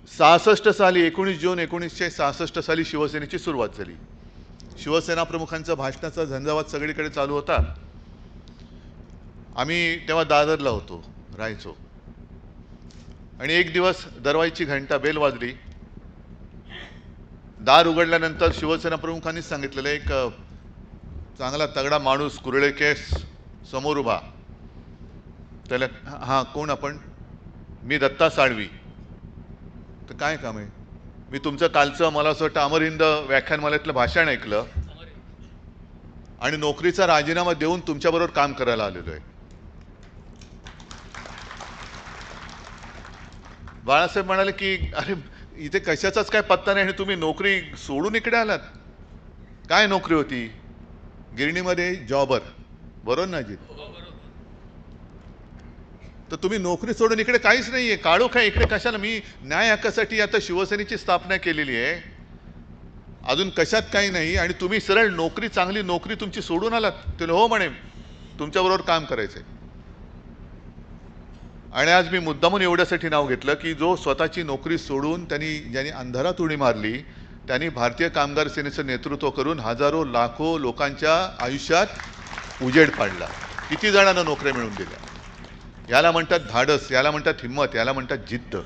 66 साली 19 जून 1966 साली शिवसेनेची सुरुवात झाली. शिवसेना प्रमुखांचा भाषणाचा झंझावात सगळीकडे चालू होता. आम्ही तेव्हा दादरला होतो, राहायचो. आणि एक दिवस दरवाजाची घंटा बेल वाजली. दार उघडल्यानंतर शिवसेना प्रमुखांनी सांगितलेलं एक चांगला तगडा माणूस कुरळे केस समोर उभा. त्याला हां कोण आपण? मी दत्ता साळवी. तर काय काम आहे? मी तुमचं कालचं मला असं वाटतं अमरहिंद व्याख्यानमालेतलं भाषण ऐकलं आणि नोकरीचा राजीनामा देऊन तुमच्याबरोबर काम करायला आलेलो आहे. बाळासाहेब म्हणाले की अरे इथे कशाचाच काय पत्ता नाही आणि तुम्ही नोकरी सोडून इकडे आलात. काय नोकरी होती? गिरणीमध्ये जॉबर, बरोबर ना अजित? तर तुम्ही नोकरी सोडून इकडे काहीच नाहीये, काळोख आहे इकडे. कशाला? मी न्याय हक्कासाठी आता शिवसेनेची स्थापना केलेली आहे, अजून कशात काही नाही, आणि तुम्ही सरळ नोकरी, चांगली नोकरी तुमची सोडून आलात. तुला हो म्हणे तुमच्याबरोबर काम करायचंय. आणि आज मी मुद्दामून एवढ्यासाठी नाव घेतलं की जो स्वतःची नोकरी सोडून ज्यांनी अंधारात उडी मारली, त्यांनी भारतीय कामगार सेनेचं नेतृत्व करून हजारो लाखो लोकांच्या आयुष्यात उजेड पाडला. किती जणांना नोकऱ्या मिळवून दिल्या. याला म्हणतात धाडस, याला म्हणतात हिम्मत, याला म्हणतात जिद्द.